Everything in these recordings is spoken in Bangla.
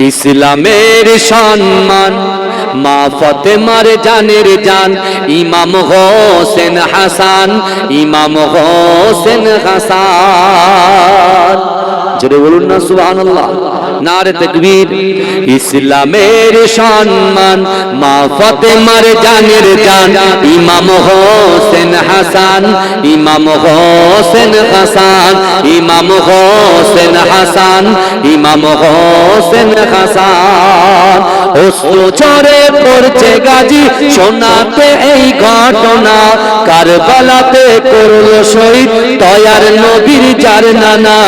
ইসলামের সম্মান মা ফাতেমার জানের জান ইমাম হোসেন হাসান, ইমাম হোসেন হাসান। জোরে বলুন না সুবহানাল্লাহ, নারে তাকবীর। ইসলামের সম্মান মা ফাতেমার জানের জান ইমাম হোসেন হাসান, ইমাম হোসেন হাসান, ইমাম হোসেন হাসান, ইমাম হোসেন হাসান। অশ্রু ঝরে পড়ছে গাজী শোনাতে এই ঘটনা, কারবালাতে করলো শহীদ দয়ার নবীর যার নানা।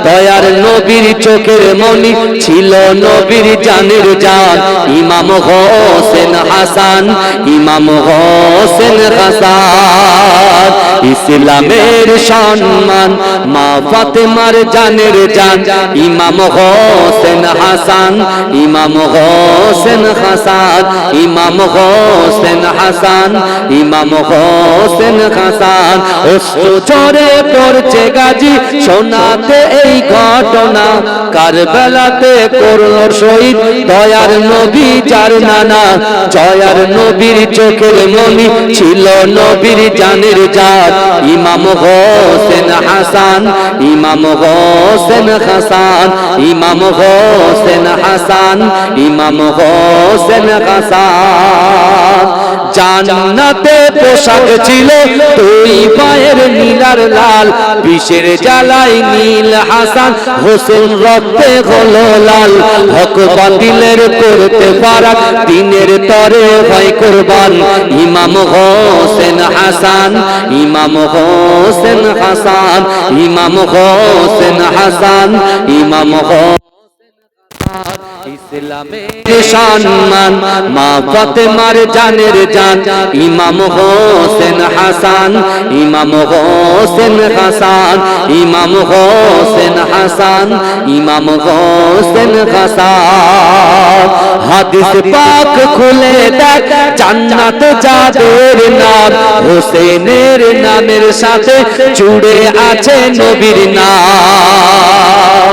দয়ার নবীর চোখের মনি ছিল নবীর জানের জান ইমাম হোসেন হাসান, ইমাম হোসেন হাসান। ইসলামের সম্মান মা ফাতেমার জানের জান ইমাম হোসেন হাসান, ইমাম হোসেন হাসান, ইমাম হোসেন হাসান, ইমাম হোসেন হাসান। অশ্রু ঝরে পড়ছে গাজী শোনাতে এই ঘটনা, কারবালাতে করলো শহীদ দয়ার নবী যার নানা। জয়ার নবীর চোখের মনি ছিল নবীর জানের জান ইমাম হোসেন হাসান, ইমাম হোসেন হাসান, ইমাম হোসেন হাসান, ইমাম হোসেন হাসান। জান্নাতে পোশাক ছিল দুই পায়ের নীলার লাল, বিষের জ্বালাই নীল হাসান হোসেন রক্তে হলো লাল। হক বাতিলের করতে ফারাক দিনের তরে হয় কুরবান ইমাম হোসেন হাসান, ইমাম হোসেন হাসান, ইমাম হোসেন হাসান, ইমাম হোসেন। ইসলামের সম্মান মা ফাতেমার জানের জান ইমাম হোসেন হাসান, ইমাম হোসেন হাসান, ইমাম হোসেন হাসান, ইমাম হোসেন হাসান। হাদিস পাক খুলে দেখ জান্নাত যাদের নাম, হোসেনের নামের সাথে জুড়ে আছে নবীর নাম।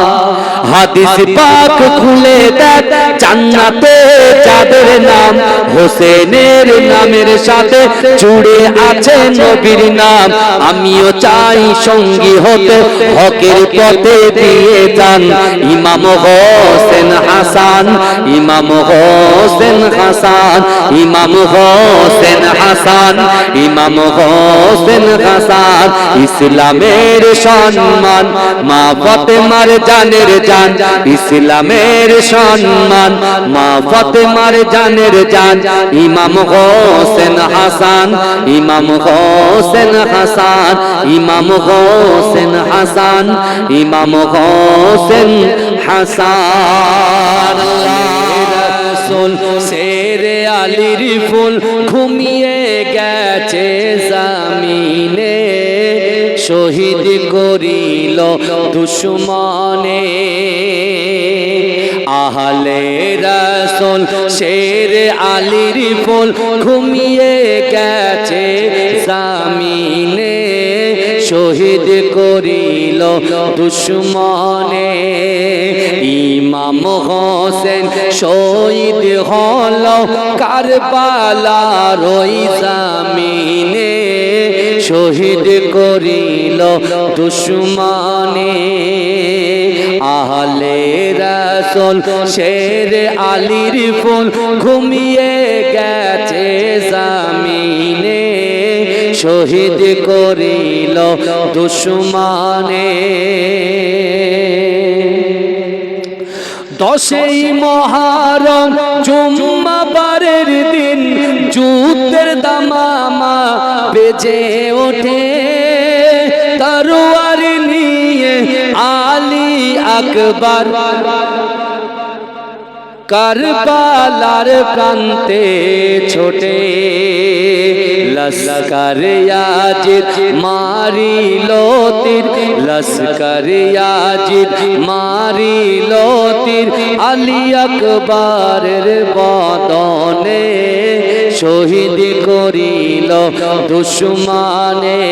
হাদিস পাক খুলে দেখ জান্নাতে যাদের নাম, হোসেনের নামের সাথে জুড়ে আছে নবীর নাম। আমিও চাই সঙ্গী হতে হকের পথে দিয়ে যান ইমাম হোসেন হাসান, ইমাম হোসেন হাসান, ইমাম হোসেন হাসান, ইমাম হোসেন হাসান। ইসলামের সম্মান মা ফাতেমার জানের জান, ইসলামের সম্মান মা ফাতেমার জানের জান ইমাম হোসেন হাসান, ইমাম হোসেন হাসান, ইমাম হোসেন হাসান, ইমাম হোসেন হাসান। রাসূল শেরে আলীর ফুল ঘুমিয়ে গেছে জামিনে, শহীদ করিল দুশমনে। আহলে রাসূল শেরে আলীর ফুল ঘুমিয়ে গেছে জামিনে, শহীদ করিল দুশমনে। ইমাম হোসেন শহীদ হল কারবালার ওই জামিনে, শহীদ করিল দুশমনে। আহলে রাসূল শেরে আলীর ফুল ঘুমিয়ে গেছে জামিনে, শহীদ করিল দুশমনে। 10ই মুহররম জুম্মাবারের দিন যুদ্ধের দামামা বেজে ওঠে, তরোয়ার নিয়ে আলী আকবর কারবালার প্রান্তে ছোটে। লস্কর ইয়াজিদ মারিল তীর, লস্কর ইয়াজিদ মারিল তীর, আলী আকবরের বদনে শহীদ করিল দুশমনে।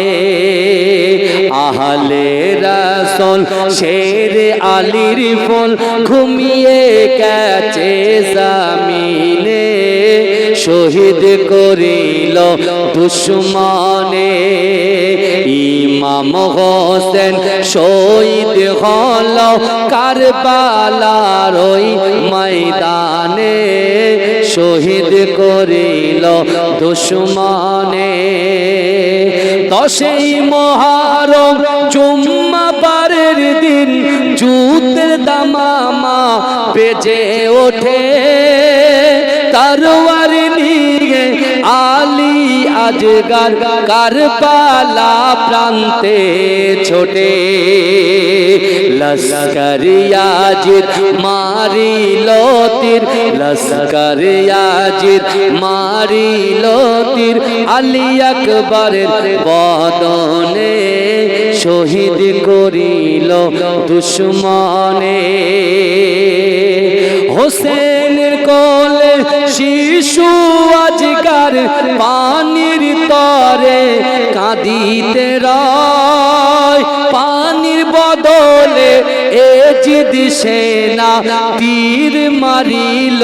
আহলে রাসূল শেরে আলীর ফুল ঘুমিয়ে গেছে শহীদ করিল দুশ্মনে ইমাম হোসেন শহীদ হল কারবালার ওই ময়দানে শহীদ করিল দুশ্মনে 10ই মুহররম জুম্মাবারের দিন যুদ্ধের দামামা বেজে ওঠে তরবার নিয়ে আলী আজগার কারবালা প্রান্তে ছোটে লস্কর ইয়াজিদ মারিল তীর লস্কর ইয়াজিদ মারিল তীর আলী আকবরের বদনে শহীদ করিল দুশ্মনে হোসেনের কোলে শিশু আজগার পানির তরে কাঁদিতে রয় পানির বদলে এজিদ সেনা তীর মারিল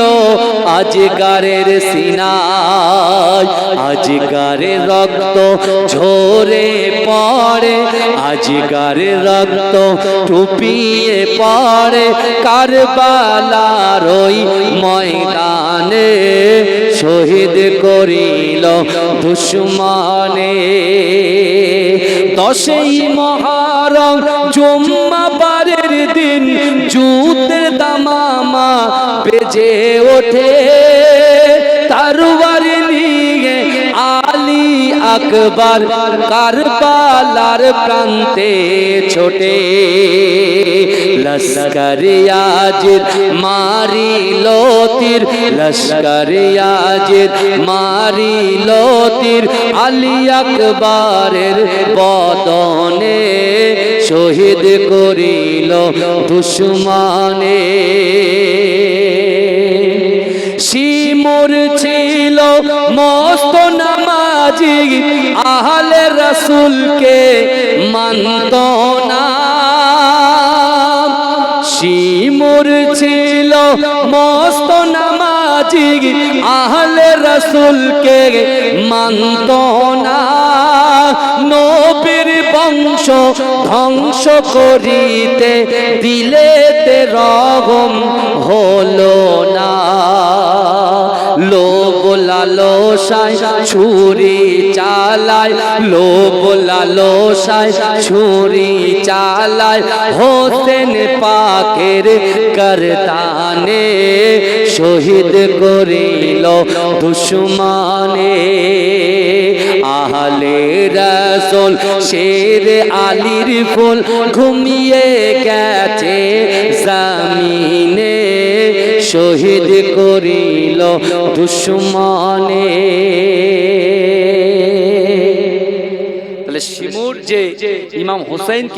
আজগারের সিনায় আজগারের রক্ত ঝরে পড়ে আজগারের রক্ত টুপিয়ে পড়ে কারবালার ওই ময়দানে শহীদ করিল দুশ্মনে 10ই মুহররম জুম্মাবারের দিন যুদ্ধের দামামা বেজে ওঠে তরবারি নিয়ে আলী আকবর কারবালার প্রান্তে ছোটে লস্কর ইয়াজিদ মারিল তীর লস্কর ইয়াজিদ মারিল তীর আলী আকবরের বদনে শহীদ করিল দুশ্মনে শিমুর ছিল মস্ত নামাজি আহলে রসুলকে মানত না শিমুর ছিল মস্ত নামাজি আহলে রসুলকে মানত না নবীর বংশ ধ্বংস করিতে দিলেতে রগম হলো না লোভ লালসায় ছুরি চালায় লোভ লালসায় ছুরি চালায় হোসেন পাকের করতানে শহীদ করিল দুশ্মনে আহলে রসুল শের আলীর ফুল ঘুমিয়ে গেছে জমিনে শহীদ করিল দুশ্মনে তাহলে শিমুর যে ইমাম হোসেনকে